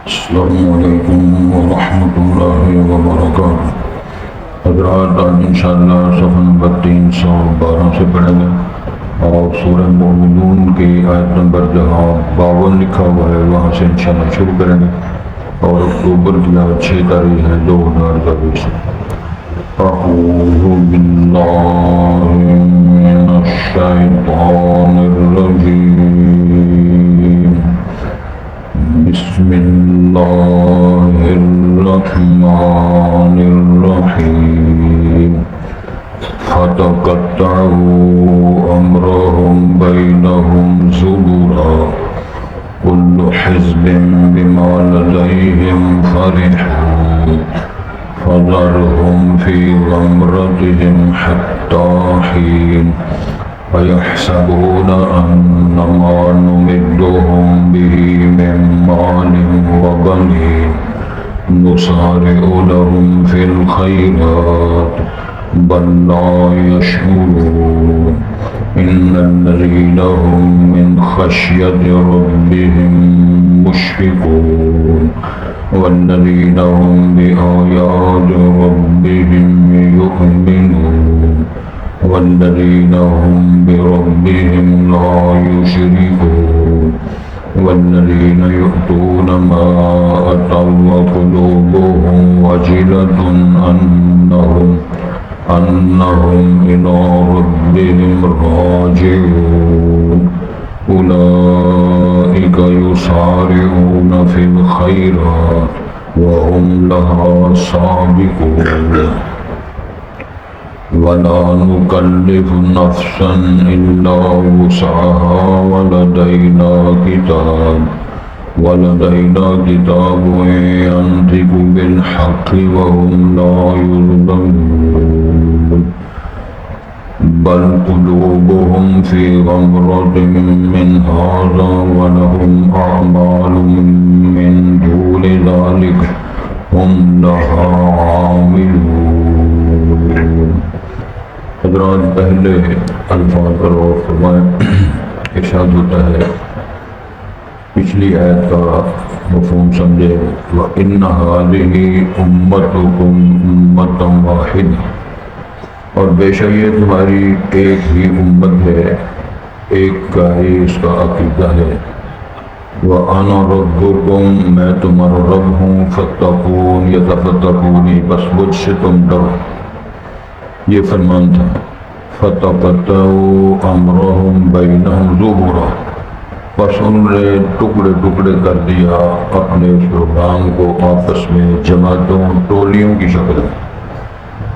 السلام علیکم ورحمۃ اللہ وبرکاتہ۔ حضرات آج انشاءاللہ صفحہ نمبر 312 سے پڑھیں گے اور سورہ مومنون کی آیت نمبر جہاں 52 لکھا ہوا ہے وہاں سے انشاءاللہ شروع کریں گے، اور اکتوبر کی آج 6 تاریخ ہے 2024۔ اعوذ باللہ من الشیطان الرجیم، بسم اللہ الرحمن الرحیم۔ فتقطعوا امرهم بینہم زبرا کل حزب بما لدیہم فرحون فذرهم فی غمرتهم حتی حین وَيَحْسَبُونَ أَنَّمَا نُمِدُّهُم بِهِ مِن مَّالٍ وَبَنِينَ نُسَارِعُ لَهُمْ فِي الْخَيْرَاتِ بَل لَّا يَشْعُرُونَ إِنَّ الَّذِينَ هُم مِّنْ خَشْيَةِ رَبِّهِم مُّشْفِقُونَ وَالَّذِينَ هُم بِآيَاتِ رَبِّهِمْ يُؤْمِنُونَ والذین هم بربهم لا یشرکون والذین یؤتون ما آتوا وقلوبهم وجلة أنهم إلی ربهم راجعون أولئک یسارعون فی الخیرات وهم لها سابقون وَلَا نُكَلِّفُ نَفْسًا إِلَّا وُسْعَهَا وَلَدَيْنَا كِتَابٌ يَنطِقُ بِالْحَقِّ وَهُمْ لَا يُظْلَمُونَ بَلْ قُلُوبُهُمْ فِي غَمْرَةٍ مِّنْ هَٰذَا وَلَهُمْ أَعْمَالٌ مِّن دُونِ ذَٰلِكَ هُمْ لَهَا عَامِلُونَ۔ حضرات پہلے الفاظ پر غور فرمائیں۔ ارشاد ہوتا ہے پچھلی آیت کا مفہوم سمجھے، وَإِنَّ هَٰذِهِ أُمَّتُكُمْ أُمَّةً وَاحِدَةً، اور بے شک یہ تمہاری ایک ہی امت ہے، ایک کا ہی اس کا عقیدہ ہے۔ وَأَنَا رَبُّكُمْ، میں تمہارا رب ہوں، فَاتَّقُونِ یتفتقونی، بس مجھ سے تم ڈرو، یہ فرمان تھا۔ فَتَقَطَّعُوا أَمْرَهُمْ بَيْنَهُمْ زُبُرًا، بس انہوں نے ٹکڑے ٹکڑے کر دیا اپنے اس پروگرام کو آپس میں جماعتوں ٹولیوں کی شکل میں۔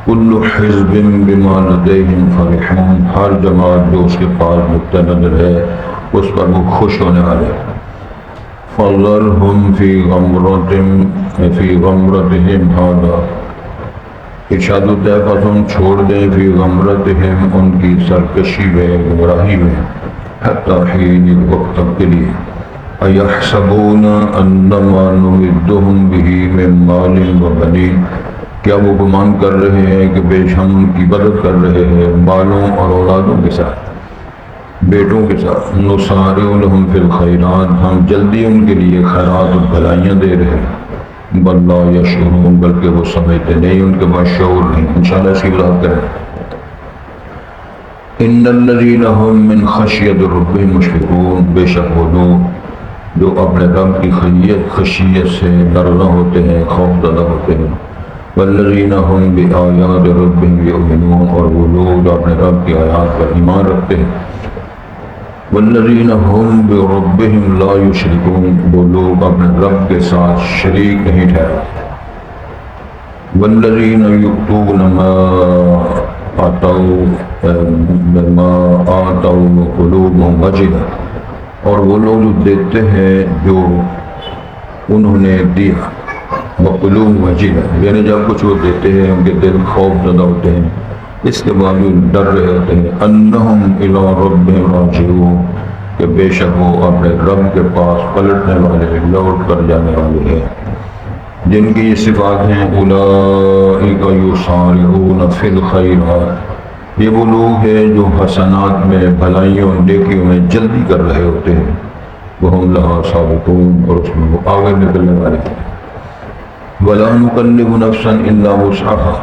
كُلُّ حِزْبٍ بِمَا لَدَيْهِمْ فَرِحُونَ، ہر جماعت جو اس کے پاس نقطہ نظر ہے اس پر وہ خوش ہونے والے۔ فَذَرْهُمْ فِي غَمْرَتِهِمْ هَٰذَا، ارشاد ہوتا ہے پس ہم چھوڑ دیں فی غمرتہم، ان کی سرکشی میں، گمراہی میں، حتی حین، ایک وقت تک کے لیے۔ ایحسبون انما نمدہم بہ من مال وبنین، کیا وہ گمان کر رہے ہیں کہ بیش ہم ان کی مدد کر رہے ہیں مالوں اور اولادوں کے ساتھ، بیٹوں کے ساتھ۔ نسارع لہم فی الخیرات، ہم جلدی ان کے لیے خیرات اور بھلائیاں دے رہے ہیں۔ بل لا یشعرون، بلکہ وہ سمجھتے نہیں، ان کے پاس شعور نہیں۔ انشاءاللہ اس کی وضاحت کریں۔ ان الذین هم من خشیۃ ربہم مشفقون، بے شک وہ لوگ جو اپنے رب کی خشیت سے ڈرنا ہوتے ہیں، خوف زدہ ہوتے ہیں۔ والذین هم بآیات ربہم یؤمنون، اور وہ لوگ جو اپنے رب کی آیات پر ایمان رکھتے ہیں۔ والذین هم بربہم لا یشرکون، وہ لوگ اپنے رب کے ساتھ شریک نہیں ٹھہراتے۔ والذین یؤتون ما آتوا وقلوبہم وجلہ، اور وہ لوگ جو دیتے ہیں جو انہوں نے دیا، وقلوب وجلہ، یعنی جب کچھ وہ دیتے ہیں ان کے دل خوف زدہ ہوتے ہیں، اس کے باوجود ڈر رہے ہوتے ہیں۔ انہم الی ربہم راجعون، کہ بے شک وہ اپنے رب کے پاس پلٹنے والے، لوٹ کر جانے والے ہیں۔ جن کی یہ صفات ہیں، اولئک یسارعون فی الخیرات، یہ وہ لوگ ہیں جو حسنات میں، بھلائیوں، نیکیوں میں جلدی کر رہے ہوتے ہیں۔ وہم لہا صابقون، اور اس میں وہ آگے نکلنے والے ہیں۔ وَلَا نُكَلِّفُ نَفْسًا إِلَّا وُسْعَهَا،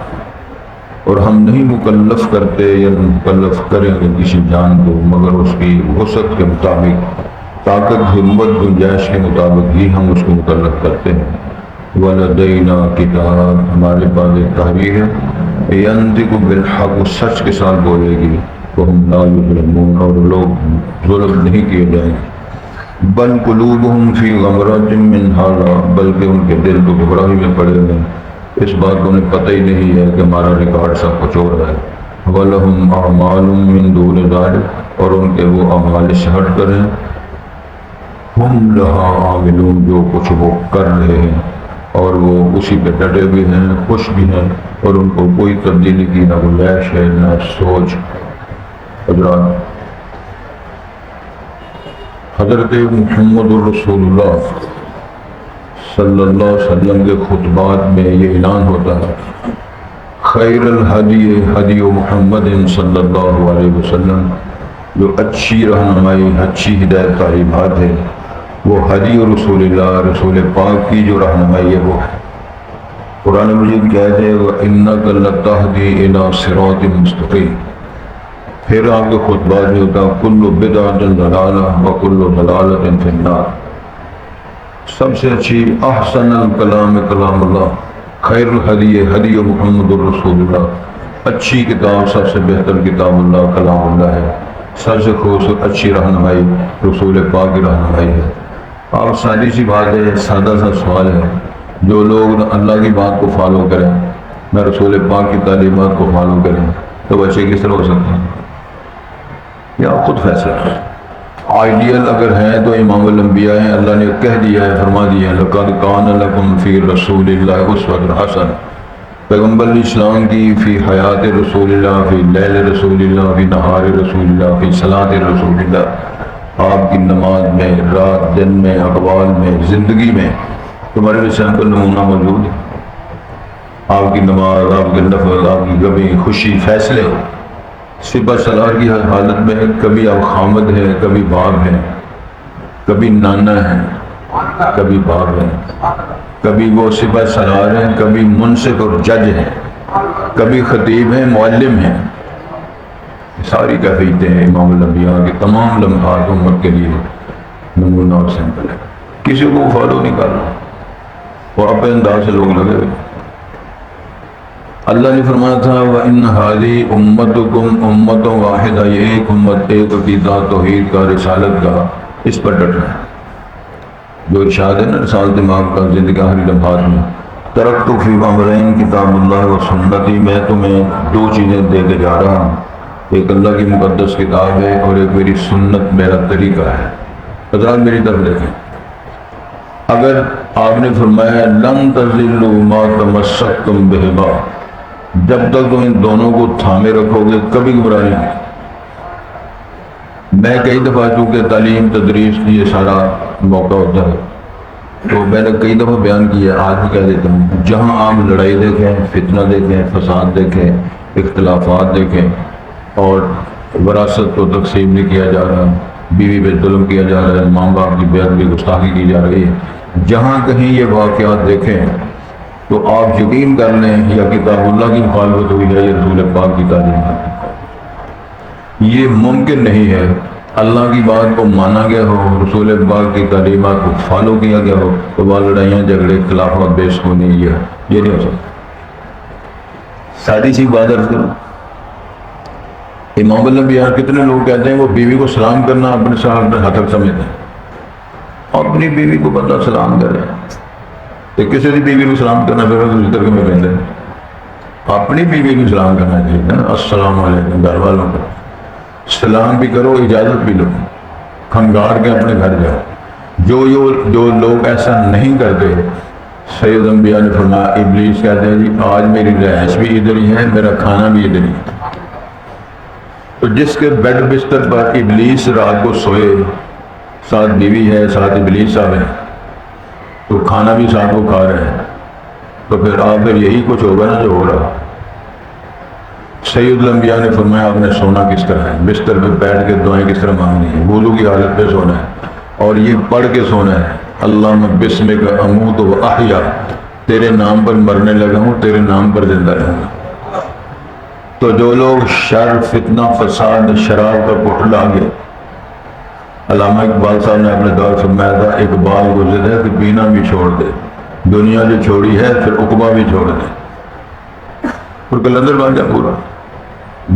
اور ہم نہیں مکلف کرتے یا مکلف کریں گے کسی جان کو مگر اس کی وسعت کے مطابق، طاقت ہمت گنجائش کے مطابق ہی ہم اس کو مکلف کرتے ہیں۔ وَلَدَيْنَا کتاب، ہمارے پاس ایک تحریر ہے، يَنطِقُ بِالْحَقِّ، وہ سچ کے ساتھ بولے گی، وَهُمْ لَا يُظْلَمُونَ، اور لوگ ظلم نہیں کیے جائیں گے۔ بل قلوبہم فی غمرۃ من ھذا، بلکہ ان کے دل تو گمراہی میں پڑے ہوئے ہیں، اس بات کو انہیں پتہ ہی نہیں ہے کہ ہمارا ریکارڈ سب کچھ ہو رہا ہے۔ وَلَهُمْ أَعْمَالٌ مِّن دُونِ ذَلِكَ، اور ان کے وہ اعمال سے ہٹ کر ہیں، ہم لَهَا عَامِلُونَ، جو کچھ وہ کر رہے ہیں اور وہ اسی پہ ڈٹے بھی ہیں، خوش بھی ہیں، اور ان کو کوئی تبدیلی کی نہ گنجائش ہے نہ سوچ۔ حضرات، حضرت محمد الرسول اللہ صلی اللہ علیہ وسلم کے خطبات میں یہ اعلان ہوتا ہے، خیر الہدی ہدی محمد صلی اللہ علیہ وسلم، جو اچھی رہنمائی، اچھی ہدایت تعلیمات ہے، وہ ہدی رسول اللہ، رسول پاک کی جو رہنمائی ہے وہ ہے۔ قرآن مجید کہتے ہیں وَإِنَّكَ لَتَهْدِي إِلَىٰ صِرَاطٍ مُسْتَقِيمٍ۔ پھر آپ کے خطبات میں ہوتا کل بدعۃ ضلالہ وکل ضلالۃ فی النار، سب سے اچھی احسن الکلام کلام اللہ، خیر الہدی ہدی محمد الرسول اللہ، اچھی کتاب سب سے بہتر کتاب اللہ کلام اللہ ہے، سب سے خوبصورت اچھی رہنمائی رسول پاک کی رہنمائی ہے۔ آپ سادی سی بات ہے، سادہ سا سوال ہے، جو لوگ اللہ کی بات کو فالو کریں، نہ رسول پاک کی تعلیمات کو فالو کریں، تو بچے کس طرح ہو سکتے ہیں؟ یا خود فیصلہ ہے۔ آئیڈیل اگر ہیں تو امام الانبیاء ہیں، اللہ نے کہہ دیا ہے، فرما دیا ہے لَقَدْ كَانَ لَكُمْ فِي رَسُولِ اللَّهِ أُسْوَةٌ حَسَنَةٌ، پیغمبر اسلام کی فی حیات رسول اللہ، فی لیل رسول اللہ، فی نہار رسول اللہ، فی صلاۃ رسول اللہ، آپ کی نماز میں، رات دن میں، اقوال میں، زندگی میں تمہارے لیے سیمپل نمونہ موجود ہے۔ آپ کی نماز، آپ کے نفل، آپ کی غمی، خوشی، فیصلے سپہ سالار کی حالت میں کبھی آپ خامد ہیں، کبھی باپ ہیں، کبھی نانا ہیں، کبھی باپ ہیں، کبھی وہ سپہ سالار ہیں، کبھی منصف اور جج ہیں، کبھی خطیب ہیں، معلم ہیں۔ ساری کیفیتیں ہیں امام الانبیاء کے تمام لمحات امت کے لیے نمونہ اور سیمپل ہے، کسی کو فالو نہیں کرنا، وہ اپنے انداز سے لوگ لگے ہوئے۔ اللہ نے فرمایا تھا وَإِنَّ هَذِهِ أُمَّتُكُمْ أُمَّةٌ وَاحِدَةٌ، یہ ایک امت، ایک عقیدہ توحید کا، رسالت کا، اس پر ڈٹنا ہے۔ جو ارشاد ہے نا رسالت امام کا زندگی آخری لمحات میں، ترکت فیکم امرین کتاب اللہ و سنتی، میں تمہیں دو چیزیں دے کے جا رہا ہوں، ایک اللہ کی مقدس کتاب ہے اور ایک میری سنت، میرا طریقہ ہے۔ حضرات میری طرف دیکھیں، اگر آپ نے فرمایا لن تضلوا ما تمسکتم بہما، جب تک تم ان دونوں کو تھامے رکھو گے کبھی گمراہ نہیں ہوگی۔ میں کئی دفعہ چونکہ تعلیم تدریس یہ سارا موقع ہوتا ہے تو میں نے کئی دفعہ بیان کیا، آج بھی کہہ دیتا ہوں، جہاں آپ لڑائی دیکھیں، فتنہ دیکھیں، فساد دیکھیں، اختلافات دیکھیں، اور وراثت کو تقسیم نہیں کیا جا رہا، بیوی پہ ظلم کیا جا رہا ہے، ماں باپ کی بے ادبی گستاخی کی جا رہی ہے، جہاں کہیں یہ واقعات دیکھیں تو آپ یقین کر لیں یا کتاب اللہ کی مخالفت ہوئی ہے یا رسول پاک کی تعلیمات کی۔ یہ ممکن نہیں ہے اللہ کی بات کو مانا گیا ہو، رسول پاک کی تعلیمات کو فالو کیا گیا ہو تو وہ لڑائیاں جھگڑے اختلافات بیس ہونی یہ نہیں ہو سکتا۔ سادی سی بات عرض کروں، امام الانبیاء کتنے لوگ کہتے ہیں وہ بیوی کو سلام کرنا اپنے ساتھ اپنے حق سمجھتے ہیں، اپنی بیوی کو بندہ سلام کرے تو کسی بھی بیوی کو سلام کرنا پھر اس طرح میں کہتے ہیں اپنی بیوی کو سلام کرنا چاہیے نا، السلام علیکم، گھر والوں کو سلام بھی کرو، اجازت بھی لو، کھنگار کے اپنے گھر جاؤ۔ جو لوگ ایسا نہیں کرتے، سید انبیاء نے فرمایا، ابلیس کہتے ہیں جی آج میری رہائش بھی ادھر ہی ہے، میرا کھانا بھی ادھر ہی ہے۔ تو جس کے بیڈ بستر پر ابلیس رات کو سوئے، ساتھ بیوی ہے، ساتھ ابلیس صاحب ہے، تو کھانا بھی ساتھ کو کھا رہے ہیں، تو پھر یہی کچھ ہوگا نا جو ہو رہا۔ سید الانبیاء نے فرمایا آپ نے سونا کس طرح ہے، بستر پہ بیٹھ کے دعائیں کس طرح مانگنی ہے، وضو کی حالت پہ سونا ہے، اور یہ پڑھ کے سونا ہے اللہم بسمک اموت و احیا، تیرے نام پر مرنے لگا ہوں، تیرے نام پر زندہ رہوں گا۔ تو جو لوگ شر، فتنہ، فساد، شراب کا پٹلا گے، علامہ اقبال صاحب نے اپنے دور فرمایا تھا اقبال گزر ہے کہ پینا بھی چھوڑ دے، دنیا جو چھوڑی ہے پھر عقبہ بھی چھوڑ دے۔ اور کلندر بن جا پورا،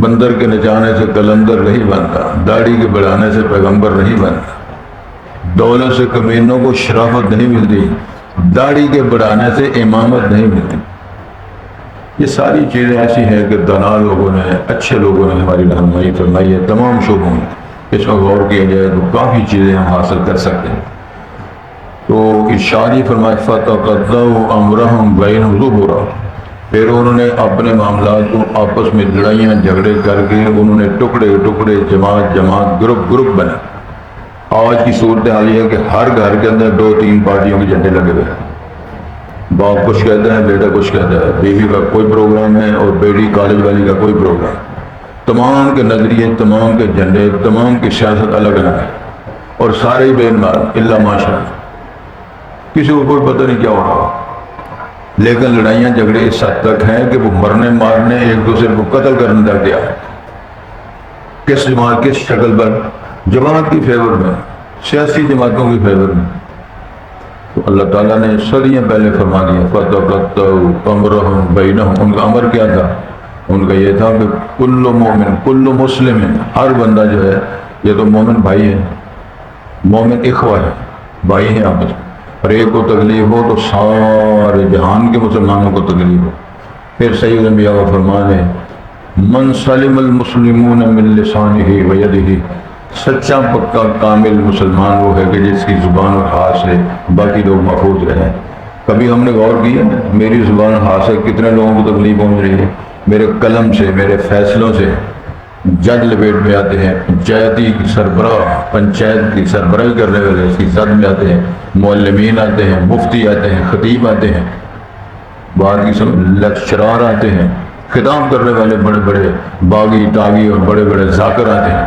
بندر کے نچانے سے کلندر نہیں بنتا، داڑھی کے بڑھانے سے پیغمبر نہیں بنتا، دولت سے کمینوں کو شرافت نہیں ملتی، داڑھی کے بڑھانے سے امامت نہیں ملتی۔ یہ ساری چیزیں ایسی ہیں کہ دانا لوگوں نے، اچھے لوگوں نے ہماری رہنمائی فرمائی ہے تمام شعبوں میں۔ اس پر غور کیا جائے تو کافی چیزیں ہم حاصل کر سکتے ہیں۔ تو ارشاد ہی فرمائے فَتَقَطَّعُوا أَمْرَهُمْ بَيْنَهُمْ زُبُرًا، پھر انہوں نے اپنے معاملات کو آپس میں لڑائیاں جھگڑے کر کے انہوں نے ٹکڑے ٹکڑے، جماعت جماعت، گروپ گروپ بنا۔ آج کی صورتحال یہ ہے کہ ہر گھر کے اندر 2-3 پارٹیوں کے جھنڈے لگے ہوئے ہیں، باپ کچھ کہتا ہے، بیٹا کچھ کہتا ہے، بیوی کا کوئی پروگرام ہے اور بیٹی کالج والی کا کوئی پروگرام، تمام کے نظریے، تمام کے جھنڈے، تمام کی سیاست الگ الگ ہے، اور سارے ہی بے ایمان الا ماشاء اللہ، کسی کو کوئی پتہ نہیں کیا ہو رہا۔ لیکن لڑائیاں جھگڑے اس حد تک ہیں کہ وہ مرنے مارنے، ایک دوسرے کو قتل کرنے تک گیا ہے۔ کس جماعت، کس شکل پر؟ جماعت کی فیور میں، سیاسی جماعتوں کی فیور میں۔ تو اللہ تعالیٰ نے صدیاں پہلے فرما دیا فَتَقَطَّعُوا أَمْرَهُمْ بَيْنَهُمْ، ان کا امر کیا تھا؟ ان کا یہ تھا کہ کل مومن، کل مسلم، ہر بندہ جو ہے، یہ تو مومن بھائی ہے، مومن اخوہ ہے، بھائی ہیں آپس میں، اور ایک کو تکلیف ہو تو سارے جہان کے مسلمانوں کو تکلیف ہو۔ پھر سید الانبیاء کا فرمان ہے من سلم المسلمون من لسانہ ویدہ، سچا پکا کامل مسلمان وہ ہے کہ جس کی زبان اور ہاتھ سے باقی لوگ محفوظ رہیں۔ کبھی ہم نے غور کیا میری زبان اور ہاتھ سے کتنے لوگوں کو تکلیف پہنچ رہی ہے؟ میرے قلم سے، میرے فیصلوں سے جج لپیٹ میں آتے ہیں، پنچایتی کی سربراہ، پنچایت کی سربراہی کرنے والے اس کی زد میں آتے ہیں، معلمین آتے ہیں، مفتی آتے ہیں، خطیب آتے ہیں، بعد کی سب لیکچرار آتے ہیں، خطاب کرنے والے بڑے بڑے باغی ٹاغی اور بڑے بڑے ذاکر آتے ہیں۔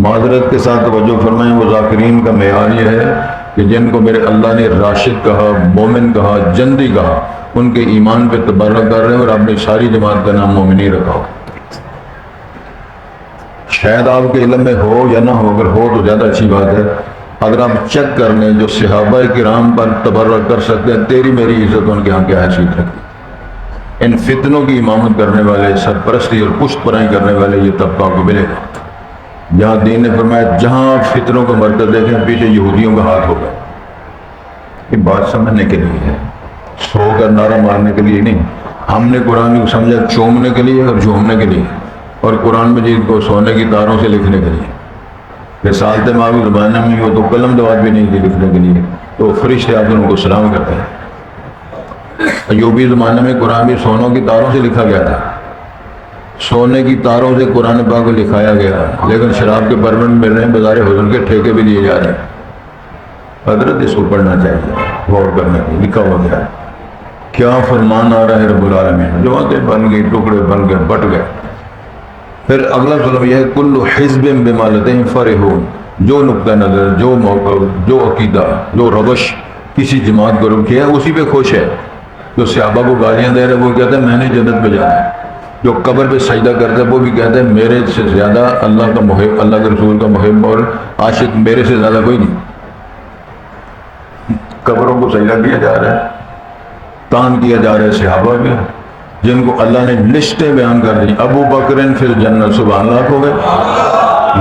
معذرت کے ساتھ توجہ فرمائیں، وہ ذاکرین کا معیار یہ ہے کہ جن کو میرے اللہ نے راشد کہا، مومن کہا، جندی کہا، ان کے ایمان پہ تبرک کر رہے ہیں اور اپنی ساری جماعت کا نام مومنی رکھا ہو۔ شاید آپ کے علم میں ہو یا نہ ہو، اگر ہو تو زیادہ اچھی بات ہے۔ اگر آپ چیک کر لیں جو صحابہ کرام پر تبرک کر سکتے ہیں، تیری میری عزت ان کے ہاں کیا حیثیت ہے۔ ان فتنوں کی امامت کرنے والے، سرپرستی اور پشت پرائی کرنے والے یہ طبقہ کو ملے گا۔ جہاں دین نے فرمایا جہاں فتنوں کا مرکز دیکھیں پیچھے یہودیوں کا ہاتھ ہوگا۔ یہ بات سمجھنے کے لیے ہے، سو کر نعرہ مارنے کے لیے نہیں۔ ہم نے قرآن کو سمجھا چومنے کے لیے اور جھومنے کے لیے، اور قرآن مجید کو سونے کی تاروں سے لکھنے کے لیے۔ رسالت مآب کے زمانے میں وہ تو قلم دوات بھی نہیں تھی لکھنے کے لیے، تو فرشتے آتے ان کو سلام کرتے ہیں۔ ایوبی زمانے میں قرآن بھی سونوں کی تاروں سے لکھا گیا تھا، سونے کی تاروں سے قرآن پاک کو لکھایا گیا، لیکن شراب کے پرمٹ مل رہے ہیں، بازار حضور کے ٹھیکے بھی دیے جا رہے ہیں۔ حضرت اس کو پڑھنا چاہیے، غور کرنا چاہیے، لکھا ہوا گیا ہے کیا فرمان آ رہا ہے رب العالمین۔ جماعتیں بن گئی، ٹکڑے بن گئے، بٹ گئے۔ پھر اگلا سلم یہ ہے کل حزب بما لدیہم فرحون، جو نقطہ نظر، جو موقف، جو عقیدہ، جو روش کسی جماعت گروپ کی ہے اسی پہ خوش ہے۔ جو صحابہ کو گالیاں دے رہے وہ کہتے ہیں میں نے جنت پہ جانا ہے، جو قبر پہ سجدہ کرتا ہے وہ بھی کہتا ہے میرے سے زیادہ اللہ کا محب، اللہ کے رسول کا محب اور عاشق میرے سے زیادہ کوئی نہیں۔ قبروں کو سجدہ کیا جا رہا ہے، تان کیا جا رہا ہے صحابہ میں، جن کو اللہ نے لسٹیں بیان کر دی۔ ابو بکر فی الجنہ، سبحان اللہ ہو گئے،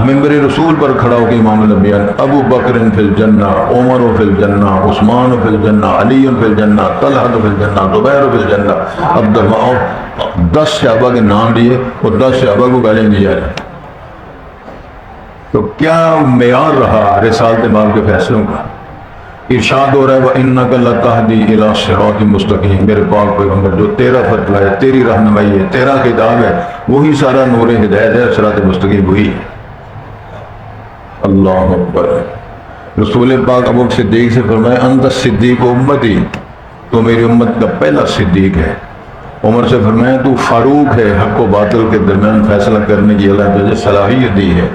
ممبر رسول پر کھڑا ہو کے امام الانبیاء، ابو بکر فی الجنہ، عمر فی الجنہ، عثمان فی الجنہ، علی فی الجنہ، طلحہ فی الجنہ، زبیر فی الجنہ، عبد الرحمن، 10 صحابہ کے نام لیے اور 10 صحابہ کو گالیاں دی جا رہی ہیں۔ تو کیا معیار رہا رسالت مآب کے فیصلوں کا؟ ارشاد ہو رہا ہے وَإِنَّكَ لَتَهْدِي إِلَىٰ صِرَاطٍ مُسْتَقِيمٍ، میرے پاک پیغمبر جو تیرا فتویٰ ہے، تیری رہنمائی ہے، تیرا خطاب ہے، وہی سارا نور ہدایت ہے، صراط مستقیم وہی ہے۔ اللہ اکبر۔ رسول پاک ابو بکر صدیق سے فرمایا انت صدیق امتی، تو میری امت کا پہلا صدیق ہے۔ عمر سے فرمایا تو فاروق ہے، حق و باطل کے درمیان فیصلہ کرنے کی اللہ تجھے صلاحیت دی ہے۔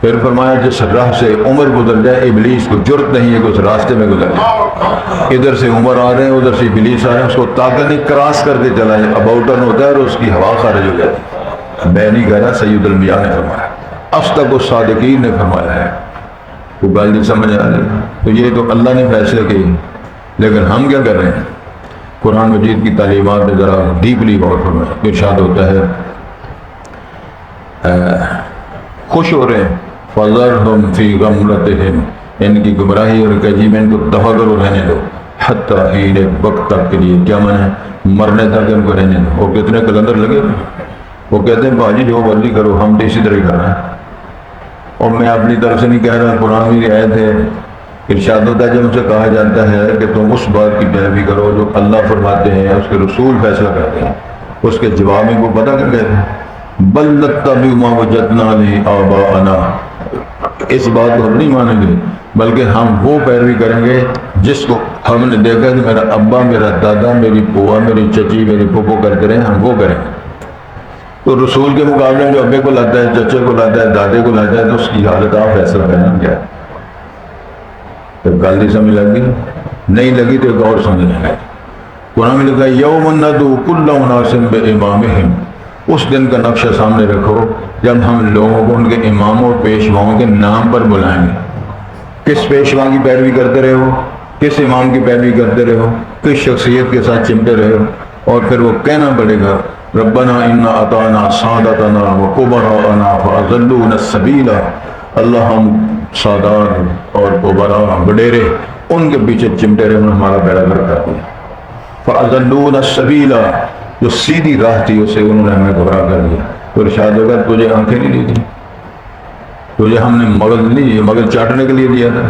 پھر فرمایا جس راہ سے عمر گزر جائے ابلیس کو جرت نہیں ہے کہ اس راستے میں گزر جائے. ادھر سے عمر آ رہے ہیں ادھر سے ابلیس آ رہے ہیں, اس کو طاقت نہیں, کراس کر کے چلا جائے. اب آؤٹر ہوتا ہے اور اس کی ہوا خارج ہو جاتی ہے. میں نہیں کہہ رہا, سید الانبیاء نے فرمایا, اصدق الصادقین نے فرمایا ہے. وہ بات نہیں سمجھ آ رہی. تو یہ تو اللہ نے فیصلے کی, لیکن ہم کیا کر رہے ہیں؟ قرآن مجید کی تعلیمات میں ذرا ڈیپلی غور فرمائیں. ارشاد ہوتا ہے خوش ہو رہے ہیں فَذَرْهُمْ فِي غَمْرَتِهِمْ, ان کی گمراہی اور کجی میں ان کو دفع کرو, رہنے دو. حتیٰ حین, ایک وقت تک کے لیے. کیا معنی ہے؟ مرنے تک ان کو رہنے دو. اور کتنے کلندر لگے, وہ کہتے ہیں باجی جو مرضی کرو, ہم تو اسی طرح ہی کر رہے ہیں. اور میں اپنی طرف سے نہیں کہہ رہا, قرآن میں آیت ہے. ارشاد ہوتا ہے جب ان سے کہا جاتا ہے کہ تم اس بات کی پیروی کرو جو اللہ فرماتے ہیں, اس کے رسول فیصلہ کرتے ہیں, اس کے جواب میں وہ پتہ کر کہتے ہیں بل نتبع ما وجدنا علیہ آباءنا, اس بات کو ہم نہیں مانیں گے بلکہ ہم وہ پیروی کریں گے جس کو ہم نے دیکھا کہ میرا ابا, میرا دادا, میری پوا, میری چچی, میری پھوپھو کرتے رہے, ہم وہ کریں گے. تو رسول کے مقابلے میں جو ابے کو لاتا ہے, چچے کو لاتا ہے, دادے کو لاتا ہے, تو اس کی حالت آپ فیصلہ کرنا کیا ہے. جب گل نہیں سمجھ لگی, نہیں لگی تو ایک اور سمجھ لیں گے. قرآن میں لکھا ہے یوم ندعو کل اناس بامامہم, اس دن کا نقشہ سامنے رکھو جب ہم لوگوں کو ان کے اماموں پیشواؤں کے نام پر بلائیں گے. کس پیشوا کی پیروی کرتے رہے ہو, کس امام کی پیروی کرتے رہے ہو, کس شخصیت کے ساتھ چمٹے رہے ہو, اور پھر وہ کہنا پڑے گا ربنا انا اطعنا سادتنا وکبراءنا فاضلونا السبیل, اللہ ہم سادات اور کبراء وڈیرے ان کے پیچھے چمٹے رہے, انہوں نے ہمارا بیڑا گرک کر دیا. فاضلونا السبیل, جو سیدھی راہ تھی اسے انہوں نے ہمیں گمراہ کر دیا. تو ارشاد ہوگا تجھے آنکھیں نہیں دی تھی, تجھے ہم نے مغل نہیں, مغل چاٹنے کے لیے دیا تھا.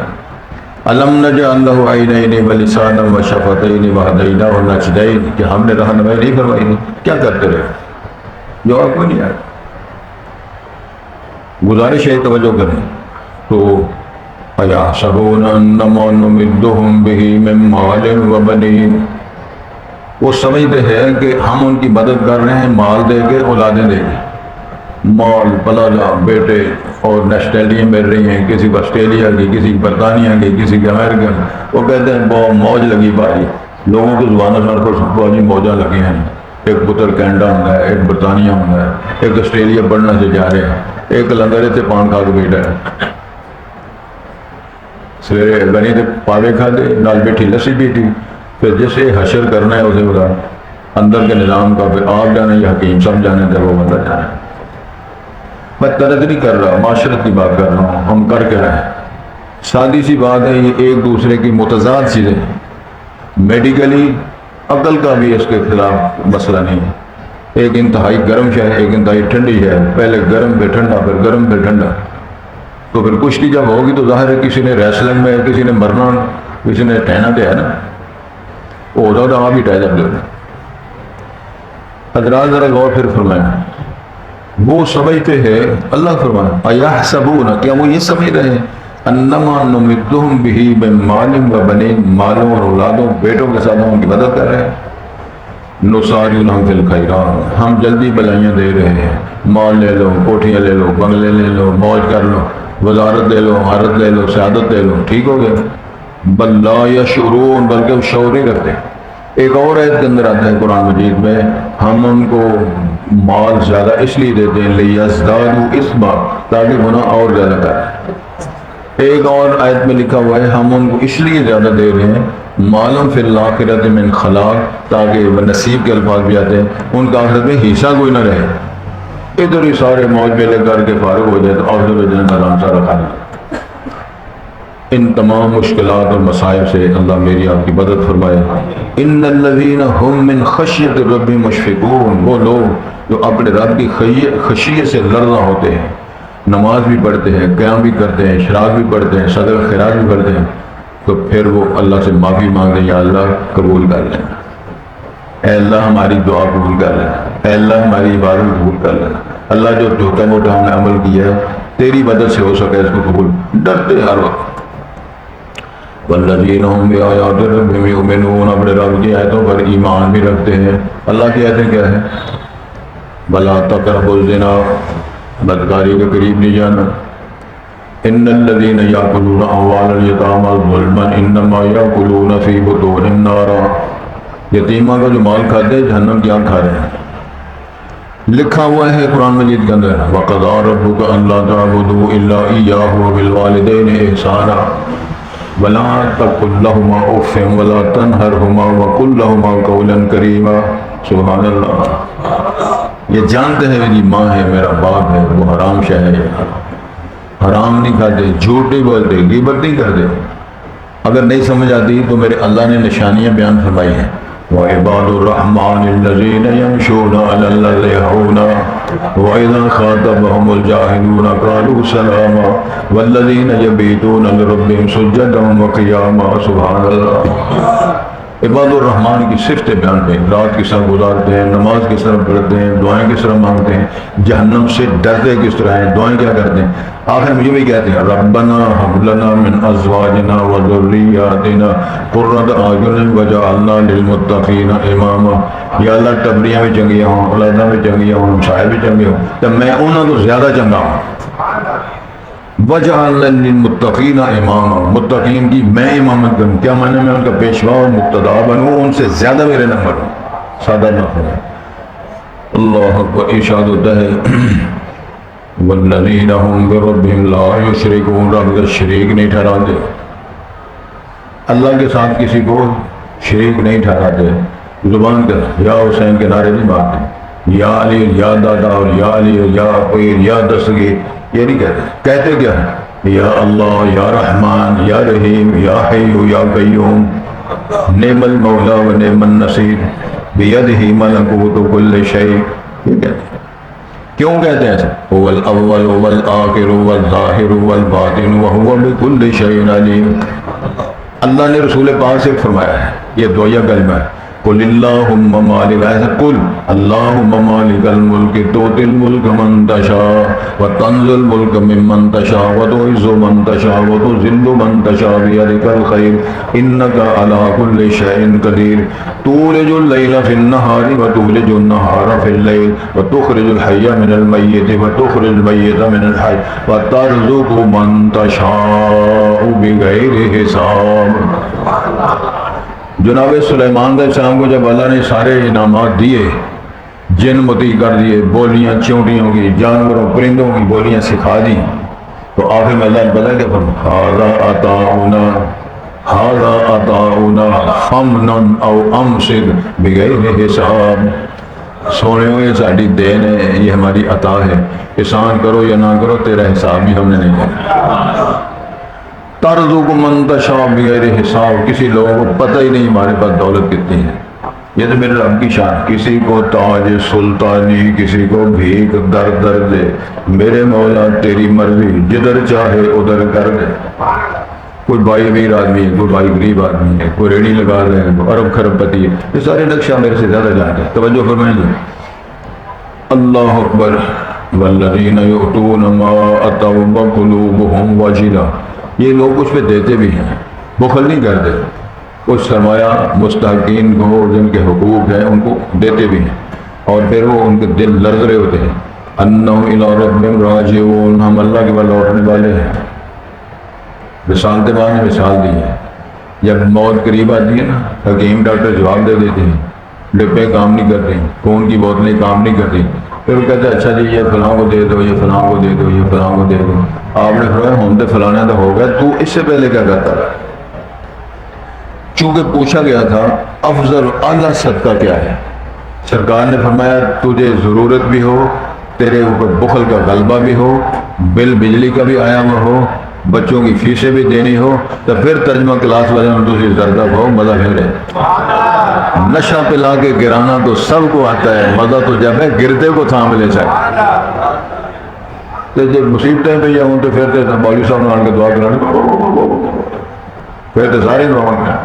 الم نجعل له عینین ولسانا وشفتین وہدیناہ النجدین, کہ ہم نے رہنمائی نہیں فرمائی تھی. کیا کرتے رہے, جواب کوئی نہیں آیا. گزارش ہے توجہ کریں. تو اَیَحْسَبُونَ أَنَّمَا نُمِدُّهُم بِهِ مِن مَالٍ وَبَنِينَ, وہ سمجھتے ہیں کہ ہم ان کی مدد کر رہے ہیں مال دے کے, اولادیں دے کے. مال, پلالا, بیٹے اور نیشنلٹیاں مل رہی ہیں, کسی کو آسٹریلیا کی, کسی کی برطانیہ کی, کسی کی امریکہ کی. وہ کہتے ہیں بہت موج لگی بھائی, لوگوں کی زبانوں پر بہت موجیں لگی ہیں. ایک پتر کینیڈا ہوتا ہے, ایک برطانیہ ہوتا ہے, ایک آسٹریلیا پڑھنا سے جا رہے ہیں, ایک لنگرے سے پان کھا کے بیٹھا ہے. سویرے بنی تھے پاوے کھا دے, نال بیٹھی لسی پیٹی. پھر جسے حشر کرنا ہے اسے بتا اندر کے نظام کا, پھر آپ جانے یا حکیم سب جانے تھے, وہ بندہ جانے. میں طرز نہیں کر رہا, معاشرت کی بات کر رہا ہوں, ہم کر کے رہے. سادی سی بات ہے, یہ ایک دوسرے کی متضاد چیزیں. میڈیکلی عقل کا بھی اس کے خلاف مسئلہ نہیں ہے. ایک انتہائی گرم شہر, ایک انتہائی ٹھنڈی شہر, پہلے گرم پہ ٹھنڈا, پھر گرم پہ ٹھنڈا. تو پھر کشتی جب ہوگی تو ظاہر ہے کسی نے ریسلنگ میں, کسی نے مرنا, کسی نے ٹہنا تو ہے نا, وہ ہوتا تو آپ ہی ٹہ جب. حضرات ذرا غور پھر فرمائیں, وہ سمجھتے ہیں, اللہ فرمایا اَیَحْسَبُونَ, کیا وہ یہ سمجھ رہے ہیں اَنَّمَا نُمِدُّهُم بِهِ مِن مَالٍ وَبَنِينَ, مالوں اور اولادوں, بیٹوں کے ساتھ ہم ان کی مدد کر رہے ہیں. نُسَارِعُ لَهُمْ فِي الْخَيْرَاتِ, ہم جلدی بلائیاں دے رہے ہیں. مال لے لو, کوٹھیاں لے لو, بنگلے لے لو, موج کر لو, وزارت لے لو, عہرت لے لو, سعادت لے لو, ٹھیک ہو گیا. بل لا یشعرون, بلکہ وہ شعور نہیں رکھتے. ایک اور آیت کے اندر آتا ہے قرآن مجید میں, ہم ان کو مال زیادہ اس لیے دیتے ہیں لیزدادوا اثما, تاکہ گناہ اور زیادہ کریں. ایک اور آیت میں لکھا ہوا ہے ہم ان کو اس لیے زیادہ دے رہے ہیں مالم فی الاخرۃ من خلاق, تاکہ نصیب کے الفاظ بھی آتے ہیں ان کا آخرت میں حصہ کوئی نہ رہے. ادھر ہی سارے موج میلے کر کے فارغ ہو جائے تو آخرت میں جنت کا سارا کھانا. ان تمام مشکلات اور مصائب سے اللہ میری آپ کی مدد فرمائے. ان الذین هم من خشیت ربهم مشفقون, وہ لوگ جو اپنے رب کی خشیت سے لرزاں ہوتے ہیں, نماز بھی پڑھتے ہیں, قیام بھی کرتے ہیں, اشراق بھی پڑھتے ہیں, صدقہ خیرات بھی کرتے ہیں, تو پھر وہ اللہ سے معافی مانگتے ہیں, یا اللہ قبول کر لینا, اے اللہ ہماری دعا قبول کر لینا, اے اللہ ہماری عبادت قبول کر لینا. اللہ جو چھوٹا موٹا ہم نے عمل کیا ہے تیری مدد سے ہو سکے اس کو قبول. ڈرتے ہر وقت. والذین هم بآیات ربهم یؤمنون, اپنے رب کی آیتوں پر ایمان بھی رکھتے ہیں. اللہ کی آیتیں کیا ہیں؟ ولا تقربوا الزنا, بدکاری کے قریب نہیں جانا. ان الذين ياكلون اموال اليتامى ظلما انما ياكلون في بطونهم نارا، یتیمہ کا جو مال کھاتے ہیں جہنم کی آگ کھا رہے ہیں۔ لکھا ہوا ہے قرآن مجید کے اندر وَقَضَىٰ رَبُّكَ أَلَّا تَعْبُدُوا إِلَّا إِيَّاهُ وَبِالْوَالِدَيْنِ إِحْسَانًا وَلَا تَقُل لَّهُمَا أُفٍّ وَلَا تَنْهَرْهُمَا وَقُل لَّهُمَا قَوْلًا كَرِيمًا۔ سبحان اللہ، یہ جانتے ہیں میری ماں ہے، میرا باپ ہے، وہ حرام شے ہے، حرام نہیں کھاتے، جھوٹ نہیں بولتے، غیبت نہیں کرتے۔ اگر نہیں سمجھ آتی تو میرے اللہ نے نشانیاں بیان فرمائی ہیں وَعِبَادُ الرَّحْمَٰنِ الَّذِينَ يَمْشُونَ عَلَى الْأَرْضِ هَوْنًا وَإِذَا خَاطَبَهُمُ الْجَاهِلُونَ قَالُوا سَلَامًا وَالَّذِينَ يَبِيتُونَ لِرَبِّهِمْ سُجَّدًا وَقِيَامًا۔ سبحان اللہ، عباد الرحمن کی صفتیں بیان ہیں، رات کس طرح گزارتے ہیں، نماز کس طرح پڑھتے ہیں، دعائیں کس طرح مانگتے ہیں، جہنم سے ڈرتے کس طرح ہیں، دعائیں کیا کرتے ہیں، آخر مجھے بھی کہتے ہیں ربنا هب لنا من ازواجنا وذرياتنا قرۃ اعین وجعلنا للمتقین اماما۔ یا اللہ ٹبریاں بھی چنگیاں ہوں، اولاداں بھی چنگیاں ہوں، ہمسائے بھی چنگے ہوں تو میں انہوں تو زیادہ چنگا ہوں۔ وجعلنا للمتقین اماما، متقین کی میں امامت کروں، کیا معنی میں ان کا پیشوا اور مقتدا بنوں، ان سے زیادہ میرے نمبر ہوں، سادہ نہ ہوں۔ اللہ اکبر، ارشاد ہوتا ہے والذین هم بربهم لا یشرکون، رب کا شریک نہیں ٹھہراتے، اللہ کے ساتھ کسی کو شریک نہیں ٹھہراتے۔ زبان کا یا حسین کے نعرے نہیں مارتے، یا علی یا دادا اور یا علی یا پیر یا دستگیر، یہ نہیں کہتے۔ کہتے کیا ہے یا اللہ یا رحمان یا رحیم یا حی یا قیوم، نعم المولا و نعم النصیر بیدہ ملکوت کل شیء، یہ کہتے ہیں۔ کیوں کہتے ہیں ایسے؟ هو الاول والآخر والظاہر والباطن وهو بكل شیء علیم۔ اللہ نے رسول پاک سے فرمایا ہے، یہ دویا کلمہ ہے، قل اللہم مالک، ایسا قل اللہم مالک الملک تؤتی الملک من تشاء وتنزع الملک ممن تشاء وتعز من تشاء وتذل من تشاء بیدک الخیر انک علی کل شیء قدیر تولج اللیل فی النہار وتولج النہار فی اللیل وتخرج الحی من المیت وتخرج المیت من الحی وترزق من تشاء بغیر حساب۔ جناب سلیمان علیہ السلام کو جب اللہ نے سارے انعامات دیے، جن مطیع کر دیے، بولیاں چونٹیوں کی، جانوروں پرندوں کی بولیاں سکھا دی، تو آخر میں اللہ نے بتا کہ ھذا عطاؤنا فامنن او امسک بغیر حساب۔ سونے ہوئے ساری دین ہے، یہ ہماری عطا ہے، احسان کرو یا نہ کرو، تیرا حساب بھی ہم نے نہیں کرنا۔ ترزق من تشاء بغیر حساب، کسی لوگوں کو پتہ ہی نہیں ہمارے پاس دولت کتنی ہے، یہ تو میرے رب کی شان، کسی کو تاج سلطانی، کسی کو بھیک در در دے، میرے مولا تیری مرضی، جدھر چاہے ادھر کر دے۔ کوئی بھائی امیر آدمی ہے، کوئی بھائی غریب آدمی ہے، کوئی ریڑھی لگا رہے ہیں، ارب خرب پتی ہے، یہ سارے نقشہ میرے سے زیادہ جانتے ہیں۔ توجہ فرمائیں گے، اللہ اکبر، والذین یؤتون ما آتوا وقلوبهم وجلہ، یہ لوگ کچھ پہ دیتے بھی ہیں، بخل نہیں کرتے، کچھ سرمایہ مستحقین کو جن کے حقوق ہیں ان کو دیتے بھی ہیں، اور پھر وہ ان کے دل لرز رہے ہوتے ہیں، انہم الی ربہم راجعون، ہم اللہ کے بعد لوٹنے والے ہیں۔ مثال دیوان نے مثال دی ہے، جب موت قریب آتی ہے نا، حکیم ڈاکٹر جواب دے دیتے ہیں، ڈبے کام نہیں کرتے، خون کی بوتلیں کام نہیں کرتی، پھر وہ کہتے ہیں اچھا جی یہ فلاں کو دے دو، یہ فلاں کو دے دو، یہ فلاں کو دے دو۔ آپ نے فرمایا ہم تو فلانا تو ہو گیا، تو اس سے پہلے کیا کرتا تھا؟ چونکہ پوچھا گیا تھا افضل اعلیٰ صدقہ کیا ہے، سرکار نے فرمایا تجھے ضرورت بھی ہو، تیرے اوپر بخل کا غلبہ بھی ہو، بل بجلی کا بھی آیا ہوا ہو، بچوں کی فیسیں بھی دینی ہو، تو پھر ترجمہ کلاس والے میں دوسری زردہ ہو، مزہ پھر ہے۔ نشہ پلا کے گرانا تو سب کو آتا ہے، مزہ تو جب ہے گرتے کو تھام لے سکے۔ تو جب مصیبتیں پہ ہوں تو پھر بالی صاحب نے آن کے دعا کرانے، پھر تو سارے دعا کریں،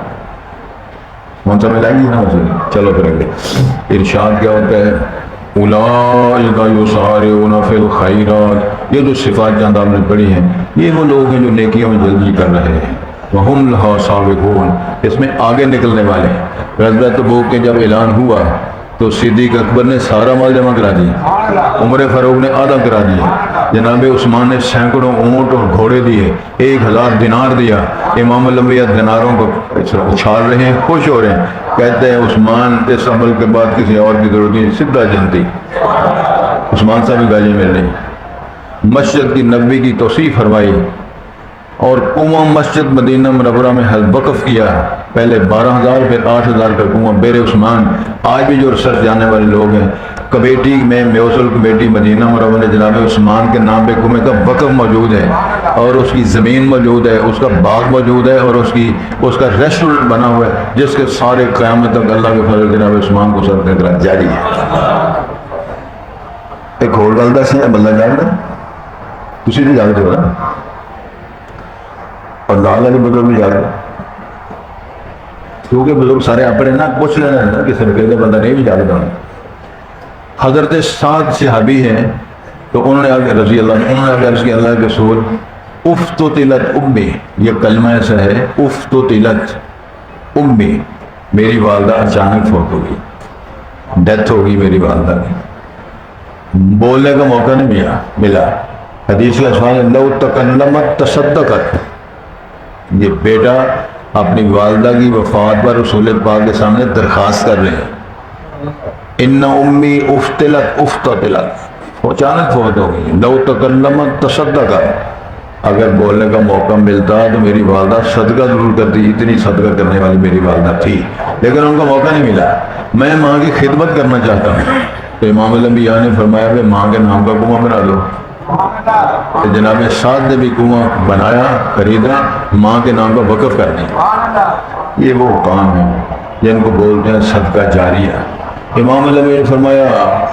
من سمجھ آئیں گی نا اسے۔ چلو پھر اگلے ارشاد کیا ہوتا ہے، اولئک یسارعون فی الخیرات، یہ جو صفات جہاں آپ نے پڑھی ہیں، یہ وہ لوگ ہیں جو نیکیوں میں جلدی کر رہے ہیں، وہم لہا سابقون، اس میں آگے نکلنے والے ہیں۔ غزوہ تبوک کے جب اعلان ہوا تو صدیق اکبر نے سارا مال جمع کرا دیا، عمر فاروق نے آدھا کرا دیا، جناب عثمان نے سینکڑوں اونٹ اور گھوڑے دیے، 1000 دینار دیا۔ امام الانبیاء دیناروں کو اچھال رہے ہیں، خوش ہو رہے ہیں، کہتے ہیں عثمان اس عمل کے بعد کسی اور کی ضرورت نہیں، سدھا جنتی۔ عثمان صاحب بھی گالی مل رہی۔ مسجد کی نبوی کی توسیع فرمائی اور کنواں مسجد مدینہ منورہ میں وقف کیا، پہلے 12,000 پھر 8,000 کا کنواں بیر عثمان۔ آج بھی جو ریسرچ جانے والے لوگ ہیں، کمیٹی میں میوزل کمیٹی مدینہ منورہ میں جناب عثمان کے نام پہ کنویں کا وقف موجود ہے، اور اس کی زمین موجود ہے، اس کا باغ موجود ہے، اور اس کا ریسٹورنٹ بنا ہوا ہے، جس کے سارے قیامت تک اللہ کے فضل جناب عثمان کو سر دیکھ جاری ہے۔ ایک اور گل دس ہے، بندہ جانتا تسی نہیں جانتے ہو نا، اور لال علی بزرگ بھی جانتے، کیونکہ بزرگ سارے اپنے نا پوچھ لینا ہے نا، کسی نے کہتے بندہ نہیں بھی جانتا۔ حضرت سعد صحابی ہیں، تو انہوں نے آگے رضی اللہ عنہ، انہوں نے آگے عرض کیا اللہ کے رسول افتتلت امی، یہ کلمہ ایسا ہے، افتتلت امی، میری والدہ اچانک فوت ہو گئی، ڈیتھ ہو گئی میری والدہ کی، بولنے کا موقع نہیں ملا۔ حدیث کے الفاظ لو تکلمت تصدقت، یہ بیٹا اپنی والدہ کی وفات پر رسول پاک کے سامنے درخواست کر رہے ہیں، ان امی افتلت افتتلت، اچانک فوت ہو گئی، لو تکلمت تصدقت، اگر بولنے کا موقع ملتا تو میری والدہ صدقہ ضرور کرتی، اتنی صدقہ کرنے والی میری والدہ تھی، لیکن ان کو موقع نہیں ملا۔ میں ماں کی خدمت کرنا چاہتا ہوں، تو امام الانبیاء نے فرمایا کہ ماں کے نام کا کنواں بنا دو۔ تو جناب سعد نے بھی کنواں بنایا، خریدا، ماں کے نام کا وقف کر دیا۔ یہ وہ کام ہے جن کو بولتے ہیں صدقہ جاریہ۔ امام الانبیاء نے فرمایا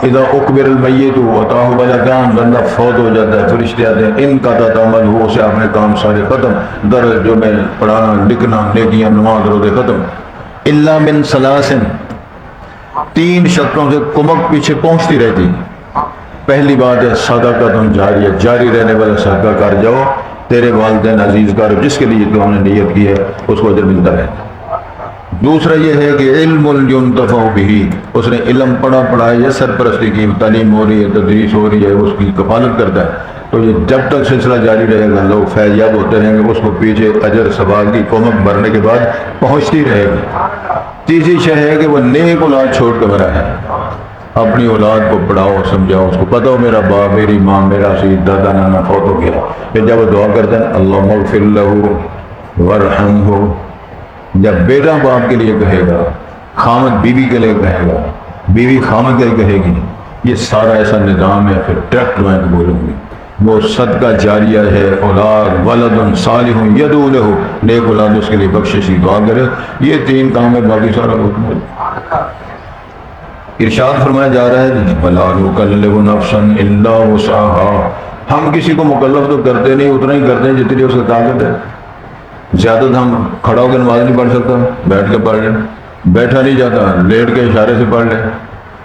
اذا اکبر المیت واتاہ ولدان، بندہ فوت ہو جاتا ہے، فرشتے آتے ہیں، ان کا تعمل ہو، اسے اپنے کام سارے ختم، درج جو میں پڑھانا لکھنا نیکیاں نماز روزے ختم، الا من ثلاث، 3 شرطوں سے کمک پیچھے پہنچتی رہتی۔ پہلی بات ہے صدقہ جاریہ، جاری رہنے والا صدقہ کر جاؤ، تیرے والدین عزیز کر، جس کے لیے تو ہم نے نیت کی ہے اس کو اجر ملتا ہے۔ دوسرا یہ ہے کہ علم ينتفع به، اس نے علم پڑھایا یا سرپرستی کی، تعلیم ہو رہی ہے، تدریس ہو رہی ہے، اس کی کفالت کرتا ہے، تو یہ جب تک سلسلہ جاری رہے گا لوگ فیض یاب ہوتے رہیں گے، اس کو پیچھے اجر ثواب کی کمک بھرنے کے بعد پہنچتی رہے گی۔ تیسری شے ہے کہ وہ نیک اولاد چھوڑ کے مرا ہے، اپنی اولاد کو پڑھاؤ سمجھاؤ، اس کو پتہ ہو میرا باپ میری ماں میرا سید دادا نانا فوت ہو گیا، پھر جب وہ دعا کرتا ہے اللہم اغفر لہ وارحمہ، جب بیٹا باپ کے لیے کہے گا، خامد بیوی کے لیے کہے گا، بیوی خامد کے لیے کہے گی، یہ سارا ایسا نظام ہے، پھر ڈائریکٹ میں بولوں گی وہ صدقہ جاریہ ہے، اولاد ولد صالح یدعو لہ، نیک اولاد اس کے لیے بخشش کی دعا کرے، یہ 3 کام ہے، باقی سارا کچھ ارشاد فرمایا جا رہا ہے وَلَا نُكَلِّفُ نَفْسًا إِلَّا وُسْعَهَا، ہم کسی کو مکلف تو کرتے نہیں، اتنا ہی کرتے ہیں جتنی اس کی طاقت ہے۔ زیادہ ہم کھڑا ہو کے نماز نہیں پڑھ سکتا، بیٹھ کے پڑھ لیں، بیٹھا نہیں جاتا لیٹ کے اشارے سے پڑھ لیں،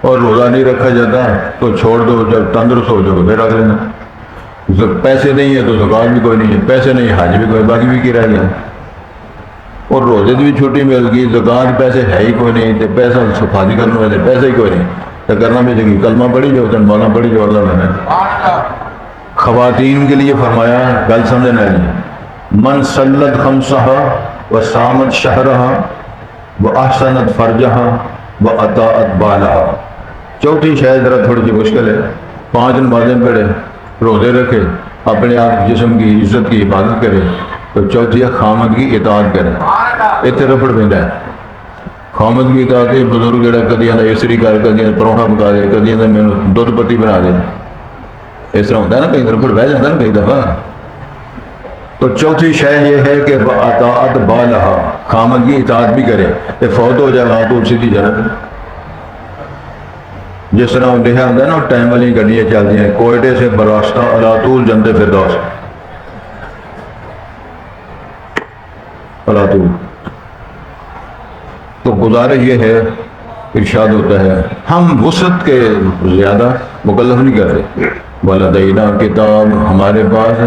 اور روزہ نہیں رکھا جاتا تو چھوڑ دو، جب تندرست ہو جاؤ پھر رکھ لینا۔ پیسے نہیں ہے تو زکوٰۃ بھی کوئی نہیں ہے، پیسے نہیں حج بھی کوئی، باقی بھی کی رہ گیا، اور روزے کی بھی چھٹی مل گئی، زکوٰۃ پیسے ہے ہی کوئی نہیں، پیسہ صفائی کرنے والے پیسے ہی کوئی نہیں، تو کرنا بھی چاہیے، کلمہ پڑھی جاؤ تو مولانا پڑھی جاؤ، اللہ نے خواتین کے لیے فرمایا، گل سمجھنا ہے، من صلت خمسہا وصامت شہرہا واحسنت فرجہا واطاعت بالہا۔ چوتھی شاید ذرا تھوڑی سی مشکل ہے، 5 نمازیں پڑھے، روزے رکھے، اپنے آپ جسم کی عزت کی حفاظت کرے، تو چوتھی ہے خامد کی اطاعت کرے۔ اتنے رفڑ پیندا ہے، خامد کی اطاعت ہے، بزرگ جڑا کدی آندا استری کر، کدی پروٹھا پکا دے، کدی آندا مینوں دودھ پتی بنا دے، اس طرح ہوتا ہے نا، کئی رفڑ بہ جاتا ہے نا کئی دفعہ۔ تو چوتھی شے یہ ہے کہ اطاعت بالہا، خامد کی اطاعت بھی کرے، کہ فوت ہو جائے تو سیدھی جنت۔ جس طرح لکھا ہوتا ہے نا ٹائم والی گڈیاں چلتی ہیں، کوئٹے سے براستہ علاتول جنت فردوس، علاتول۔ تو گزارش یہ ہے، ارشاد ہوتا ہے ہم وسعت کے زیادہ مکلف نہیں کرتے، ولدینا کتاب، ہمارے پاس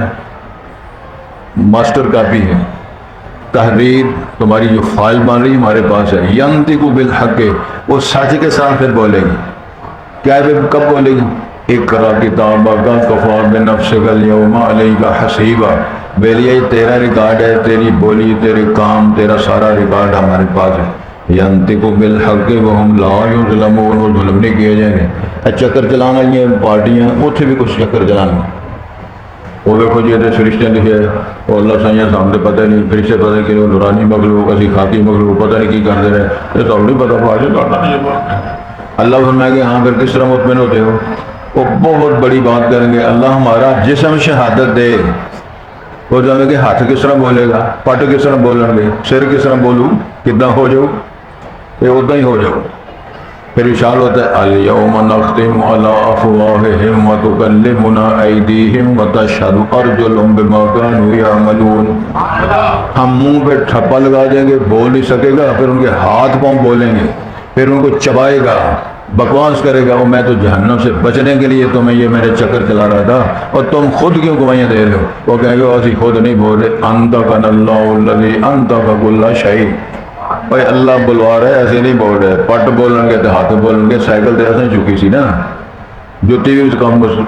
ماسٹر کاپی ہے، تحریر تمہاری جو فائل بن رہی ہے ہمارے پاس ہے، ینطق بالحق، وہ سچ کے ساتھ پھر بولے گی، کیا ہے کب بولے گی؟ اقرا کتابک کفی بنفسک الیوم علیک حسیبا، بیلیے تیرا ریکارڈ ہے، تیری بولی، تیرے کام، تیرا سارا ریکارڈ ہمارے پاس ہے۔ ینطق بالحق وہم لا یظلمون، وہ ظلم نہیں کیے جائیں گے۔ چکر چلانا یہ پارٹیاں اتنے بھی کچھ چکر چلانا، وہ دیکھو جی یہ فرشتے لکھے وہ اللہ سائیں سامنے پتہ نہیں، فرشتے پتہ نہیں کہ نورانی مخلوق اسی خاکی مخلوق پتہ نہیں کی کرتے رہے، یہ تو نہیں پتہ پاجے کرنا نہیں ہے۔ اللہ فرمائے کہ ہاں پھر کس طرح مطمئن ہوتے ہو؟ وہ بہت بڑی بات کریں گے، اللہ ہمارا جسم شہادت دے، وہ جانے کہ ہاتھ کس طرح بولے گا، پٹ کس طرح بولیں گے، سر کس طرح بولوں، کتنا ہو جاؤ، یہ اتنا ہی ہو جاؤ۔ پھر اشار ہوتا ہے الیوم نختم علی افواہہم وتکلمنا ایدیہم وتشہد ارجلہم بما کانوا یعملون، ہم منہ پہ ٹھپا لگا دیں گے، بول نہیں سکے گا، پھر ان کے ہاتھ پاؤں بولیں گے، پھر ان کو چبائے گا، بکواس کرے گا، وہ میں تو جہنم سے بچنے کے لیے تمہیں یہ میرے چکر چلا رہا تھا اور تم خود کیوں گوائیاں دے رہے ہو؟ وہ کہیں گے اسی خود نہیں بول رہے، انطقنا اللہ الذی انطق کل شیء، بھائی اللہ بلوا رہا ہے، ایسے نہیں بول رہے، پٹ بولیں گے تو ہاتھ بولیں گے، سائیکل تو ایسے چکی سی نا، جوتی بھی اس کام بس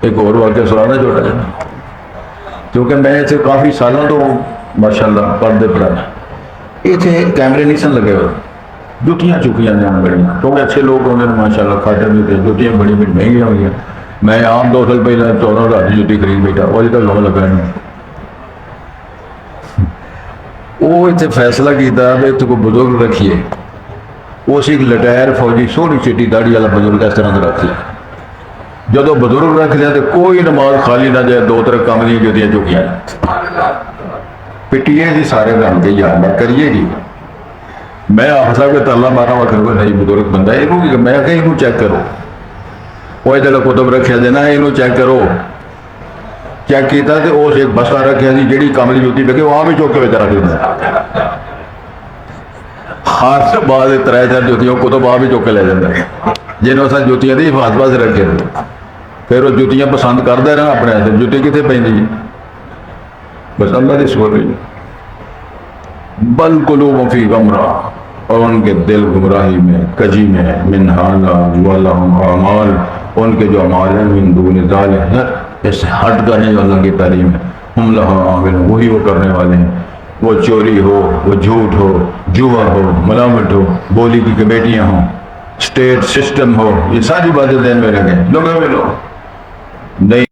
ایک اور واقعہ سنانا چھوٹا جا، کیونکہ میں اسے کافی سالوں تو ماشاءاللہ پردے پڑا، یہ تھے کیمرے نہیں سن لگے ہوئے، جوتیاں چکیاں جان بڑی، کیونکہ اچھے لوگ ہوں گے ماشاءاللہ، کھاتے بھی تھے، جوتیاں بڑی بڑی مہنگی ہوئی ہیں، میں عام 2 سال پہلے 14,000 کی جوتی خرید بیٹھا، وہ تک لو لگا نہیں، وہ اتنے فیصلہ کیتا ہے تو کوئی بزرگ رکھیے، وہ ایک لٹائر فوجی سونی چٹی داڑھی والا بزرگ اس طرح کا رکھ لیا، جب بزرگ رکھ لیا تو کوئی نماز خالی نہ جائے، 2-3 کملیاں جوتیاں چکیاں پٹیے جی سارے رنگ کے یاد نہ کریے جی، میں آپ صاحب کے تعالیٰ مارا ہوا کروں گا نہیں بزرگ بندہ ہے، میں کہ انہوں چیک کرو، وہ ادھر کتب رکھا دینا ہے، انہوں چیک کرو، چیک کیتا تو اس ایک بسا رکھا سی جیڑی کملی جوتی پہ کہ وہاں بھی چوک کے بیچ رکھ دینا، خاص بعد 3-4 جوتیاں کتب وہاں بھی چوک کے لے جاتا ہے، جنہوں سے جوتیاں دی حفاظت پاس رکھے تھے، پھر وہ جوتیاں پسند کرتا رہا اپنے ایسے، جوتی کتنے پہنی بس اللہ دی سو رہی، بل قلوب فی غمرہ، اور ان کے دل گمراہی میں، کجی میں، من حالا ولہم اعمال، ان کے جو اعمال ہیں من دون ذالک، اس سے ہٹ کر نہیں اللہ کی تعلیم ہے، ہم لہا عاملون، وہی وہ کرنے والے ہیں، وہ چوری ہو، وہ جھوٹ ہو، جوا ہو، ملامت ہو، بولی کی کمیٹیاں ہوں، اسٹیٹ سسٹم ہو، یہ ساری باتیں ذہن میں رکھیں، لوگوں میں لو نہیں